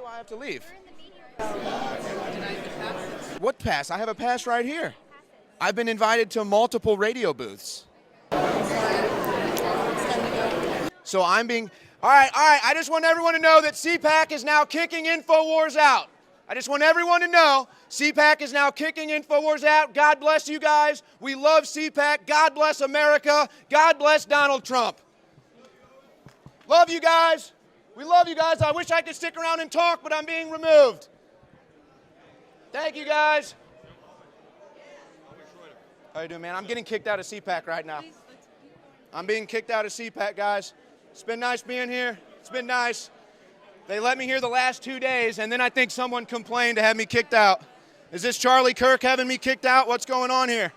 do I have to leave? What pass? I have a pass right here. I've been invited to multiple radio booths. So I'm being... All right. I just want everyone to know that CPAC is now kicking InfoWars out. I just want everyone to know CPAC is now kicking InfoWars out. God bless you guys. We love CPAC. God bless America. God bless Donald Trump. Love you guys. We love you guys. I wish I could stick around and talk, but I'm being removed. Thank you, guys. How you doing, man? I'm getting kicked out of CPAC right now. I'm being kicked out of CPAC, guys. It's been nice being here. It's been nice. They let me here the last 2 days, and then I think someone complained to have me kicked out. Is this Charlie Kirk having me kicked out? What's going on here?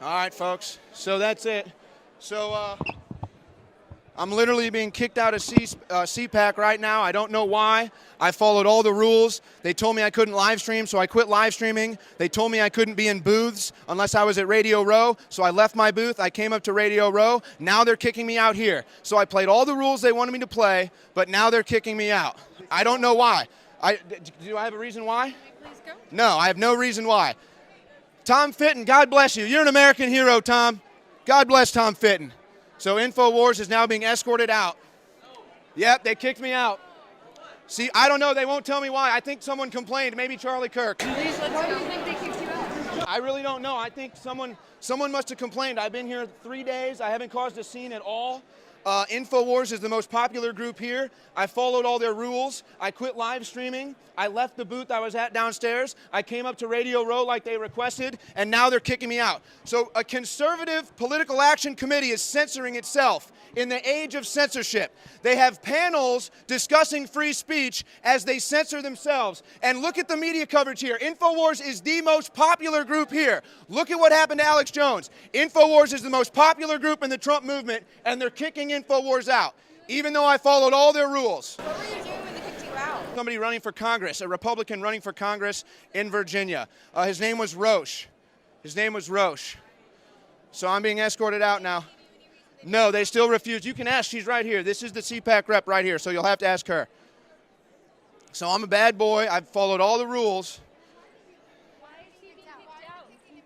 All right, folks. So that's it. So I'm literally being kicked out of CPAC right now. I don't know why. I followed all the rules. They told me I couldn't live stream, so I quit live streaming. They told me I couldn't be in booths unless I was at Radio Row, so I left my booth. I came up to Radio Row. Now they're kicking me out here. So I played all the rules they wanted me to play, but now they're kicking me out. I don't know why. Do I have a reason why? Please go. No, I have no reason why. Tom Fitton, God bless you. You're an American hero, Tom. God bless Tom Fitton. So InfoWars is now being escorted out. Yep, they kicked me out. See, I don't know. They won't tell me why. I think someone complained. Maybe Charlie Kirk. Please, why do you think they kicked you out? I really don't know. I think someone must have complained. I've been here 3 days. I haven't caused a scene at all. InfoWars is the most popular group here. I followed all their rules. I quit live streaming. I left the booth I was at downstairs. I came up to Radio Row like they requested, and now they're kicking me out. So a conservative political action committee is censoring itself in the age of censorship. They have panels discussing free speech as they censor themselves. And look at the media coverage here. InfoWars is the most popular group here. Look at what happened to Alex Jones. InfoWars is the most popular group in the Trump movement, and they're kicking InfoWars out, even though I followed all their rules. What were you doing when they kicked you out? Somebody running for Congress, a Republican running for Congress in Virginia. His name was Roche. His name was Roche. So I'm being escorted out now. No, they still refuse. You can ask. She's right here. This is the CPAC rep right here, so you'll have to ask her. So I'm a bad boy. I've followed all the rules. Why is he being kicked out? You can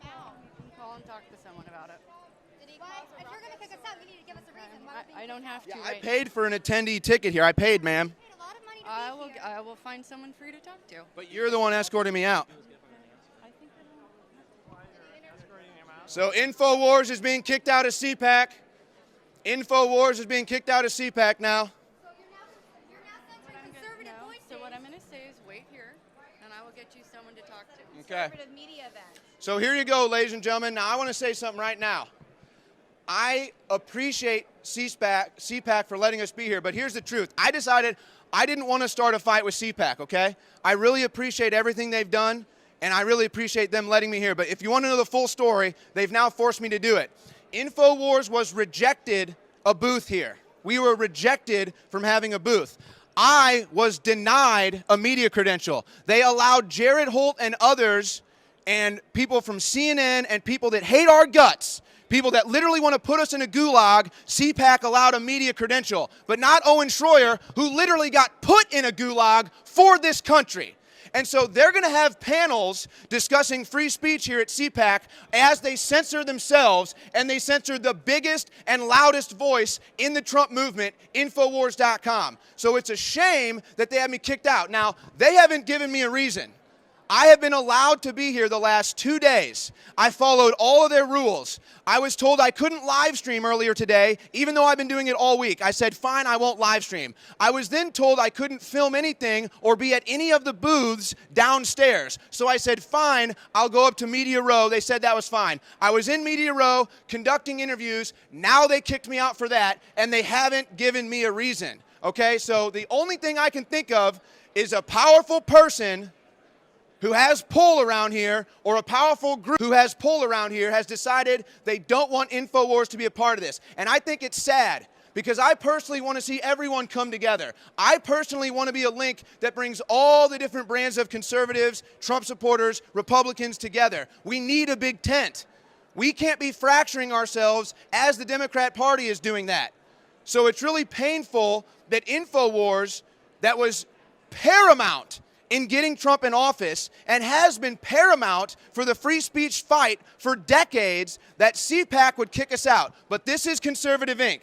call and talk to someone about it. If you're going to kick us out, you need to give us a reason. I don't have to. Yeah, I paid for an attendee ticket here. I paid, ma'am. I will find someone for you to talk to. But you're the one escorting me out. So InfoWars is being kicked out of CPAC. InfoWars is being kicked out of CPAC now. So you're now censoring conservative voices. So what I'm going to say is wait here, and I will get you someone to talk to. Okay. Conservative media event. So here you go, ladies and gentlemen. Now I want to say something right now. I appreciate CPAC for letting us be here, but here's the truth. I decided I didn't want to start a fight with CPAC, okay? I really appreciate everything they've done, and I really appreciate them letting me here. But if you want to know the full story, they've now forced me to do it. InfoWars was rejected a booth here. We were rejected from having a booth. I was denied a media credential. They allowed Jared Holt and others and people from CNN and people that hate our guts, people that literally want to put us in a gulag. CPAC allowed a media credential, but not Owen Schroyer, who literally got put in a gulag for this country. And so they're going to have panels discussing free speech here at CPAC as they censor themselves, and they censor the biggest and loudest voice in the Trump movement, Infowars.com. So it's a shame that they have me kicked out. Now, they haven't given me a reason. I have been allowed to be here the last 2 days. I followed all of their rules. I was told I couldn't live stream earlier today, even though I've been doing it all week. I said, fine, I won't live stream. I was then told I couldn't film anything or be at any of the booths downstairs. So I said, fine, I'll go up to Media Row. They said that was fine. I was in Media Row conducting interviews. Now they kicked me out for that, and they haven't given me a reason. Okay, so the only thing I can think of is a powerful person who has pull around here, or a powerful group who has pull around here, has decided they don't want InfoWars to be a part of this. And I think it's sad, because I personally want to see everyone come together. I personally want to be a link that brings all the different brands of conservatives, Trump supporters, Republicans together. We need a big tent. We can't be fracturing ourselves as the Democrat Party is doing that. So it's really painful that InfoWars, that was paramount in getting Trump in office and has been paramount for the free speech fight for decades, that CPAC would kick us out. But this is Conservative Inc.,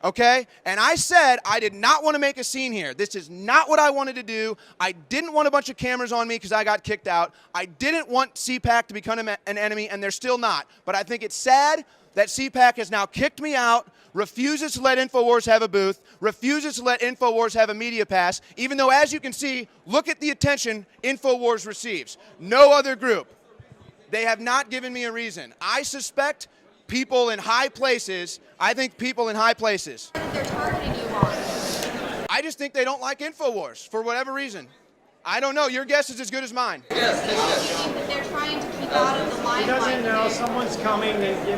okay? And I said I did not want to make a scene here. This is not what I wanted to do. I didn't want a bunch of cameras on me because I got kicked out. I didn't want CPAC to become an enemy, and they're still not. But I think it's sad that CPAC has now kicked me out, refuses to let InfoWars have a booth, refuses to let InfoWars have a media pass, even though, as you can see, look at the attention InfoWars receives. No other group. They have not given me a reason. I suspect people in high places, I think people in high places. They're targeting you on. I just think they don't like InfoWars for whatever reason. I don't know. Your guess is as good as mine. That they're trying to keep out of the limelight. He doesn't know someone's coming.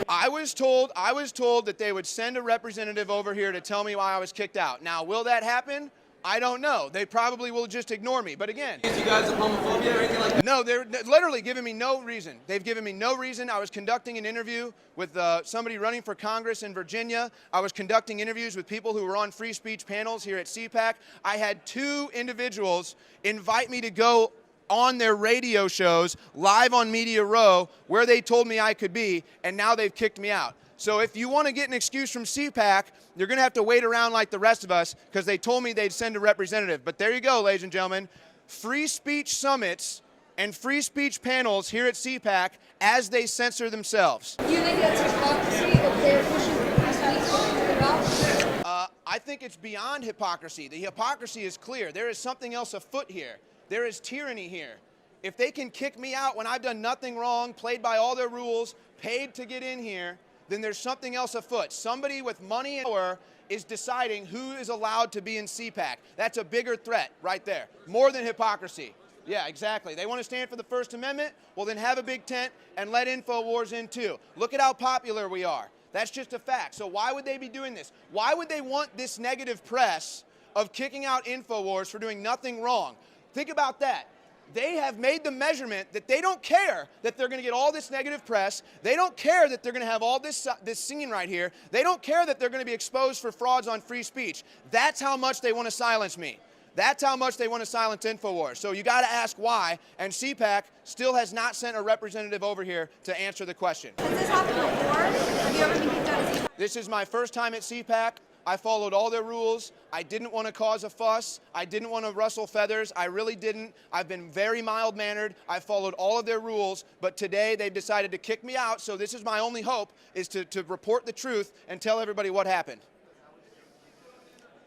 I was told that they would send a representative over here to tell me why I was kicked out. Now, will that happen? I don't know. They probably will just ignore me. But again, you guys of homophobia or anything like that? no, they're literally giving me no reason. They've given me no reason. I was conducting an interview with somebody running for Congress in Virginia. I was conducting interviews with people who were on free speech panels here at CPAC. I had 2 individuals invite me to go on their radio shows live on Media Row where they told me I could be, and now they've kicked me out. So if you want to get an excuse from CPAC, you're going to have to wait around like the rest of us because they told me they'd send a representative. But there you go, ladies and gentlemen. Free speech summits and free speech panels here at CPAC as they censor themselves. Do you think that's hypocrisy that they're pushing free speech about? I think it's beyond hypocrisy. The hypocrisy is clear. There is something else afoot here. There is tyranny here. If they can kick me out when I've done nothing wrong, played by all their rules, paid to get in here, then there's something else afoot. Somebody with money and power is deciding who is allowed to be in CPAC. That's a bigger threat right there, more than hypocrisy. Yeah, exactly. They want to stand for the First Amendment? Well, then have a big tent and let InfoWars in too. Look at how popular we are. That's just a fact. So why would they be doing this? Why would they want this negative press of kicking out InfoWars for doing nothing wrong? Think about that. They have made the measurement that they don't care that they're going to get all this negative press. They don't care that they're going to have all this scene right here. They don't care that they're going to be exposed for frauds on free speech. That's how much they want to silence me. That's how much they want to silence InfoWars. So you got to ask why, and CPAC still has not sent a representative over here to answer the question. Has this happened before? Have you ever been kicked out of CPAC? This is my first time at CPAC. I followed all their rules. I didn't want to cause a fuss. I didn't want to rustle feathers. I really didn't. I've been very mild-mannered. I followed all of their rules, but today they've decided to kick me out, so this is my only hope, is to report the truth and tell everybody what happened.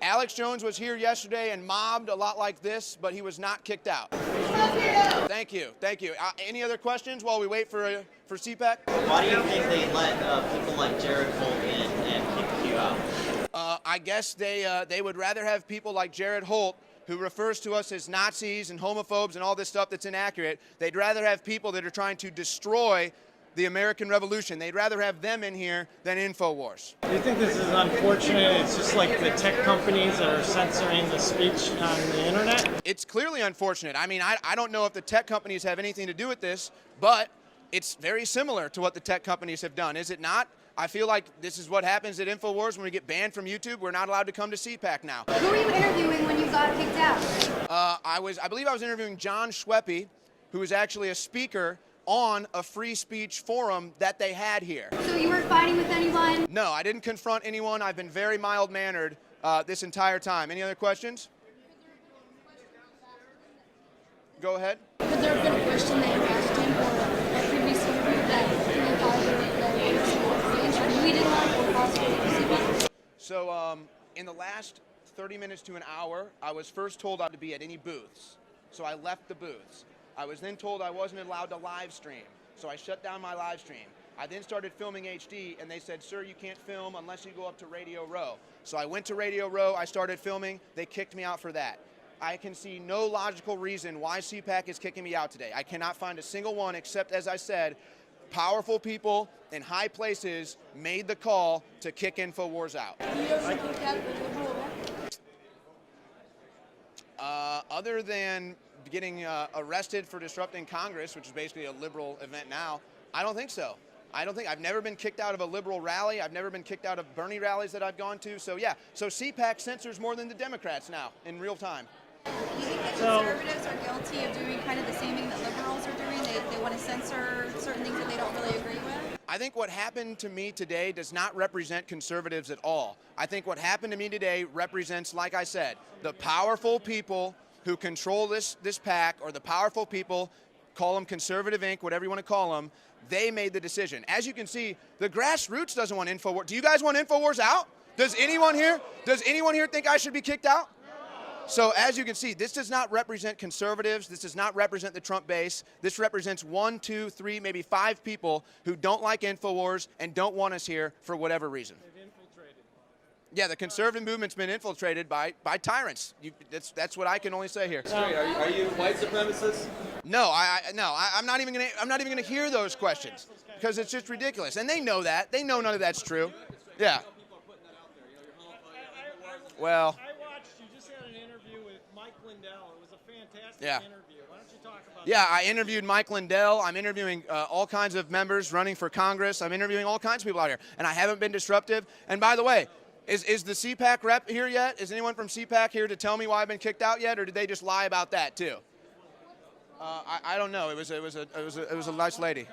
Alex Jones was here yesterday and mobbed a lot like this, but he was not kicked out. Thank you. Thank you. Any other questions while we wait for CPAC? Why do you think they let people like Jared Holt in and kick you out? I guess they would rather have people like Jared Holt, who refers to us as Nazis and homophobes and all this stuff that's inaccurate. They'd rather have people that are trying to destroy the American Revolution. They'd rather have them in here than InfoWars. Do you think this is unfortunate? It's just like the tech companies that are censoring the speech on the internet? It's clearly unfortunate. I mean, I don't know if the tech companies have anything to do with this, but it's very similar to what the tech companies have done, is it not? I feel like this is what happens at InfoWars when we get banned from YouTube. We're not allowed to come to CPAC now. Who were you interviewing when you got kicked out? I believe I was interviewing John Schweppe, who is actually a speaker on a free speech forum that they had here. So you weren't fighting with anyone? No, I didn't confront anyone. I've been very mild-mannered this entire time. Any other questions? Go ahead. Could there have been a question that you asked him or a previous interview that you thought we didn't like or possibly? So in the last 30 minutes to an hour, I was first told not to be at any booths. So I left the booths. I was then told I wasn't allowed to live stream. So I shut down my live stream. I then started filming HD, and they said, sir, you can't film unless you go up to Radio Row. So I went to Radio Row, I started filming, they kicked me out for that. I can see no logical reason why CPAC is kicking me out today. I cannot find a single one except, as I said, powerful people in high places made the call to kick InfoWars out. Other than getting arrested for disrupting Congress, which is basically a liberal event now, I don't think so. I've never been kicked out of a liberal rally. I've never been kicked out of Bernie rallies that I've gone to. So yeah, so CPAC censors more than the Democrats now in real time. Do you think that So- conservatives are guilty of doing kind of the same thing that liberals are doing? They want to censor certain things that they don't really agree with? I think what happened to me today does not represent conservatives at all. I think what happened to me today represents, like I said, the powerful people who control this PAC, or the powerful people, call them Conservative Inc., whatever you want to call them, they made the decision. As you can see, the grassroots doesn't want InfoWars. Do you guys want InfoWars out? Does anyone here think I should be kicked out? So as you can see, this does not represent conservatives. This does not represent the Trump base. This represents 1, 2, 3, maybe 5 people who don't like InfoWars and don't want us here for whatever reason. They've infiltrated. Yeah, the conservative movement's been infiltrated by tyrants. That's what I can only say here. Are you white supremacists? No, I'm not even gonna hear those questions because it's just ridiculous, and they know that. They know none of that's true. Yeah. Well. I watched, you just had an interview with Mike Lindell. It was a fantastic Yeah. interview. Why don't you talk about Yeah, that? I interviewed Mike Lindell. I'm interviewing all kinds of members running for Congress. I'm interviewing all kinds of people out here, and I haven't been disruptive. And by the way, is the CPAC rep here yet? Is anyone from CPAC here to tell me why I've been kicked out yet, or did they just lie about that too? I don't know. It was a nice lady.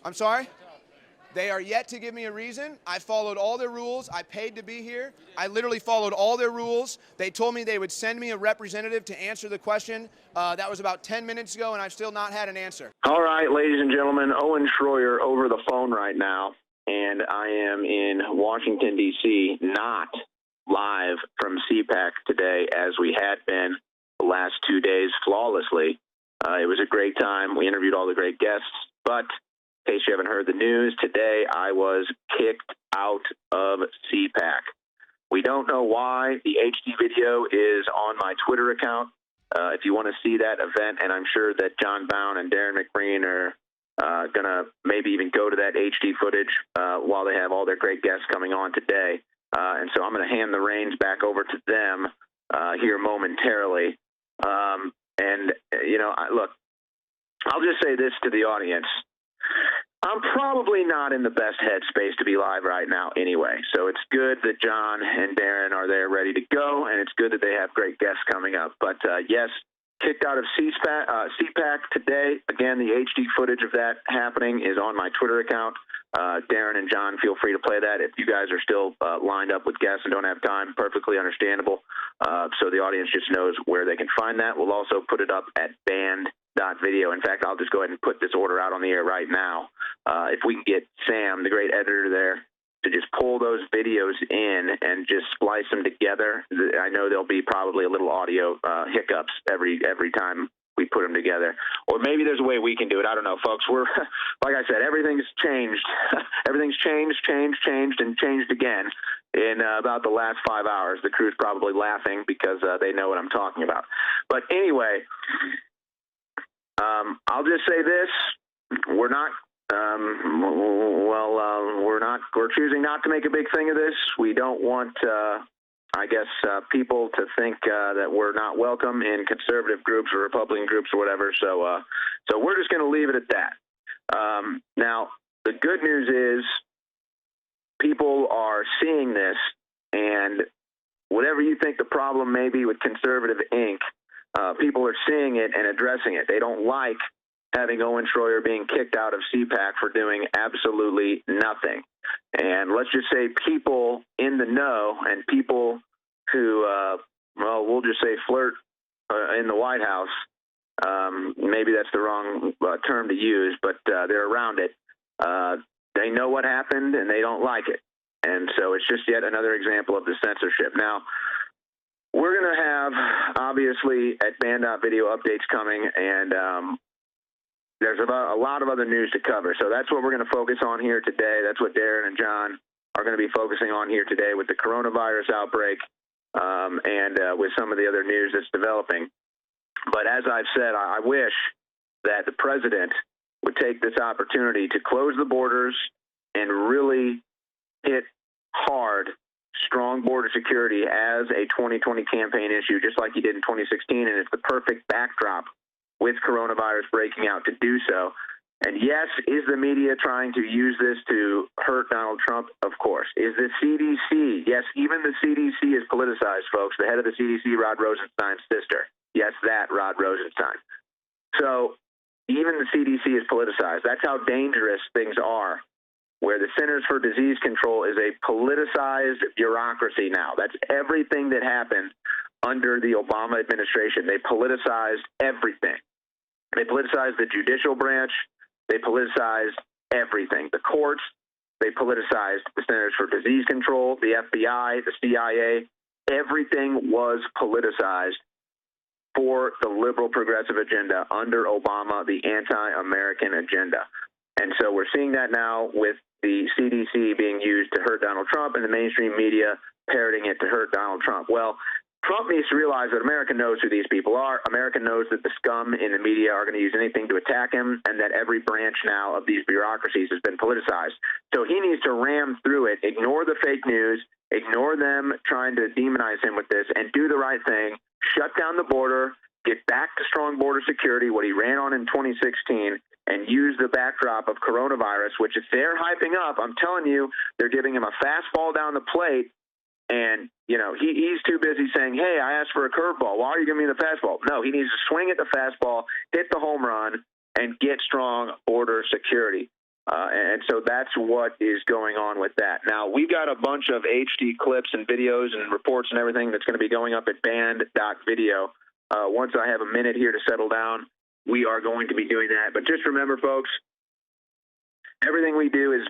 I'm sorry? They are yet to give me a reason. I followed all their rules. I paid to be here. I literally followed all their rules. They told me they would send me a representative to answer the question. That was about 10 minutes ago, and I've still not had an answer. All right, ladies and gentlemen, Owen Schroyer over the phone right now, and I am in Washington, D.C., not live from CPAC today as we had been the last 2 days flawlessly. It was a great time. We interviewed all the great guests, but in case you haven't heard the news, today I was kicked out of CPAC. We don't know why. The HD video is on my Twitter account. If you want to see that event, and I'm sure that John Bound and Darren McBreen are going to maybe even go to that HD footage while they have all their great guests coming on today. And so I'm going to hand the reins back over to them here momentarily. Look, I'll just say this to the audience. I'm probably not in the best headspace to be live right now anyway. So it's good that John and Darren are there ready to go, and it's good that they have great guests coming up. But yes, kicked out of CPAC today. Again, the HD footage of that happening is on my Twitter account. Darren and John, feel free to play that. If you guys are still lined up with guests and don't have time, perfectly understandable. So the audience just knows where they can find that. We'll also put it up at band.video. In fact, I'll just go ahead and put this order out on the air right now. If we can get Sam, the great editor there, to just pull those videos in and just splice them together. I know there'll be probably a little audio hiccups every time we put them together. Or maybe there's a way we can do it. I don't know, folks. We're, like I said, everything's changed. Everything's changed, and changed again in about the last 5 hours. The crew's probably laughing because they know what I'm talking about. But anyway, I'll just say this. We're choosing not to make a big thing of this. We don't want, people to think that we're not welcome in conservative groups or Republican groups or whatever. So we're just going to leave it at that. Now, the good news is people are seeing this, and whatever you think the problem may be with Conservative Inc., people are seeing it and addressing it. They don't like having Owen Schroyer being kicked out of CPAC for doing absolutely nothing. And let's just say people in the know and people who, we'll just say flirt in the White House, maybe that's the wrong term to use, but they're around it. They know what happened and they don't like it. And so it's just yet another example of the censorship. Now, we're going to have, obviously, at Band.video updates coming, and there's a lot of other news to cover. So that's what we're going to focus on here today. That's what Darren and John are going to be focusing on here today with the coronavirus outbreak and with some of the other news that's developing. But as I've said, I wish that the president would take this opportunity to close the borders and really hit hard strong border security as a 2020 campaign issue, just like he did in 2016, and it's the perfect backdrop with coronavirus breaking out to do so. And yes, is the media trying to use this to hurt Donald Trump? Of course. Is the CDC? Yes, even the CDC is politicized, folks. The head of the CDC, Rod Rosenstein's sister. Yes, that Rod Rosenstein. So even the CDC is politicized. That's how dangerous things are, where the Centers for Disease Control is a politicized bureaucracy now. That's everything that happened under the Obama administration. They politicized everything. They politicized the judicial branch. They politicized everything. The courts, they politicized the Centers for Disease Control, the FBI, the CIA. Everything was politicized for the liberal progressive agenda under Obama, the anti-American agenda. And so we're seeing that now with the CDC being used to hurt Donald Trump and the mainstream media parroting it to hurt Donald Trump. Well, Trump needs to realize that America knows who these people are. America knows that the scum in the media are going to use anything to attack him, and that every branch now of these bureaucracies has been politicized. So he needs to ram through it, ignore the fake news, ignore them trying to demonize him with this, and do the right thing, shut down the border, get back to strong border security, what he ran on in 2016, and use the backdrop of coronavirus, which if they're hyping up, I'm telling you, they're giving him a fastball down the plate. And, you know, he's too busy saying, hey, I asked for a curveball. Why are you giving me the fastball? No, he needs to swing at the fastball, hit the home run, and get strong border security. And so that's what is going on with that. Now, we've got a bunch of HD clips and videos and reports and everything that's going to be going up at band.video. Once I have a minute here to settle down, we are going to be doing that. But just remember, folks, everything we do is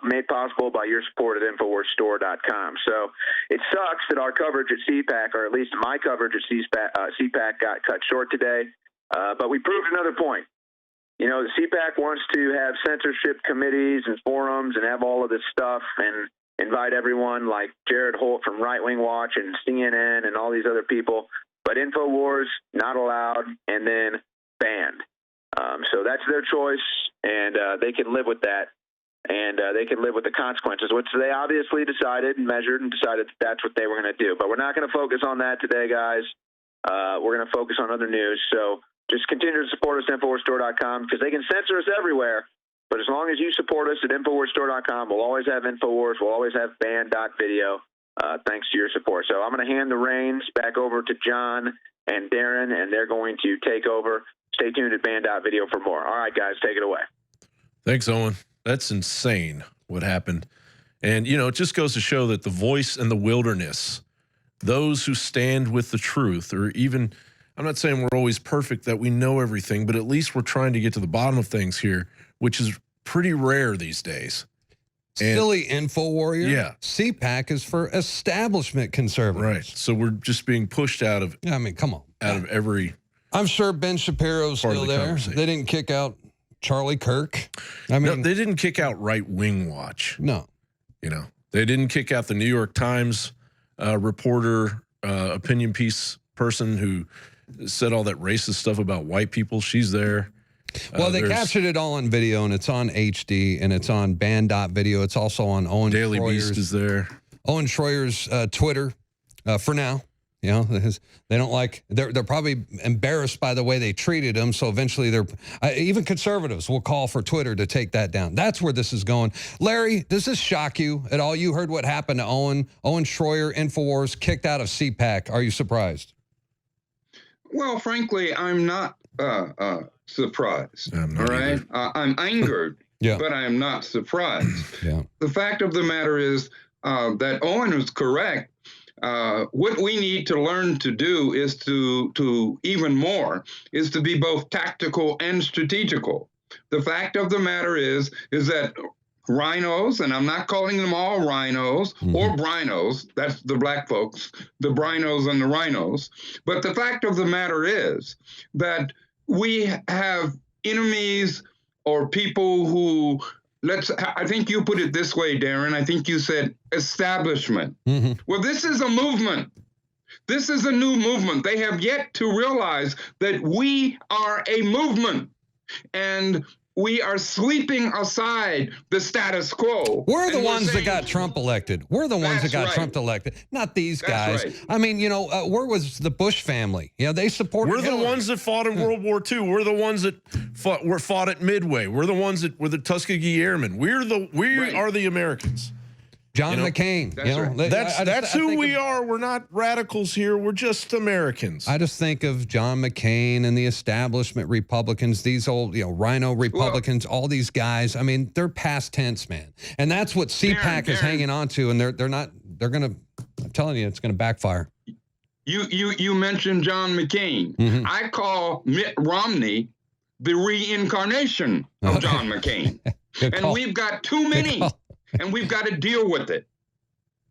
made possible by your support at InfoWarsStore.com. So it sucks that our coverage at CPAC, or at least my coverage at CPAC got cut short today. But we proved another point. You know, the CPAC wants to have censorship committees and forums and have all of this stuff and invite everyone like Jared Holt from Right Wing Watch and CNN and all these other people. But InfoWars, not allowed, and then banned. So that's their choice, and they can live with that, and they can live with the consequences, which they obviously decided and measured and decided that that's what they were going to do. But we're not going to focus on that today, guys. We're going to focus on other news. So just continue to support us at InfoWarsStore.com, because they can censor us everywhere. But as long as you support us at InfoWarsStore.com, we'll always have InfoWars. We'll always have band.video. Thanks to your support. So I'm going to hand the reins back over to John and Darren, and they're going to take over. Stay tuned at band.video for more. All right, guys, take it away. Thanks, Owen. That's insane what happened. And, you know, it just goes to show that the voice in the wilderness, those who stand with the truth, or even, I'm not saying we're always perfect, that we know everything, but at least we're trying to get to the bottom of things here, which is pretty rare these days. And, silly info warrior. Yeah. CPAC is for establishment conservatives. Right. So we're just being pushed out of, I mean, come on. Out of every. I'm sure Ben Shapiro's still there. They didn't kick out Charlie Kirk. I mean, no, they didn't kick out Right Wing Watch. No. You know, they didn't kick out the New York Times reporter, opinion piece person who said all that racist stuff about white people. She's there. Well, they captured it all on video, and it's on HD, and it's on band.video. It's also on Owen Daily Schroyer's, Beast is there. Owen Schroyer's Twitter for now. You know, they don't like, they're probably embarrassed by the way they treated him. So eventually even conservatives will call for Twitter to take that down. That's where this is going. Larry, does this shock you at all? You heard what happened to Owen Schroyer, InfoWars, kicked out of CPAC. Are you surprised? Well, frankly, I'm not surprised. I'm not either. I'm angered, yeah, but I am not surprised. Yeah. The fact of the matter is that Owen was correct. What we need to learn to do is to even more is to be both tactical and strategical. The fact of the matter is that rhinos, and I'm not calling them all rhinos or brinos, that's the black folks, the brinos and the rhinos. But the fact of the matter is that we have enemies or people who, I think you put it this way, Darren. I think you said establishment. Well, this is a movement. This is a new movement. They have yet to realize that we are a movement. And we are sweeping aside the status quo. We're the and ones that saying, got Trump elected. We're the ones that That's got right. Trump elected, not these That's guys. right. I mean, you know, where was the Bush family? You know, they supported We're the Hillary. ones that fought in World War II. We're the ones that fought at Midway. We're the ones that were the Tuskegee Airmen. We Right. are the Americans. John You know, McCain. that's You know, right. That's I who think we of- are. We're not radicals here. We're just Americans. I just think of John McCain and the establishment Republicans, these old, you know, Rhino Republicans, all these guys. I mean, they're past tense, man. And that's what CPAC is Darren. hanging on to. And they're going to, I'm telling you, it's going to backfire. You mentioned John McCain. Mhm. I call Mitt Romney the reincarnation of Okay. John McCain. Good And call. we've got too many, call. and we've got to deal with it.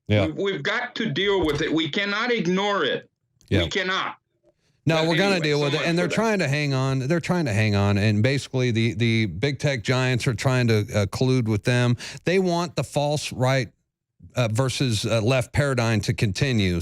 Yeah. We've got to deal with it. We cannot ignore it. Yeah. We cannot. No, But we're going to anyway, deal so with it, much and they're for that. trying to hang on. They're trying to hang on, and basically the big tech giants are trying to collude with them. They want the false right versus left paradigm to continue.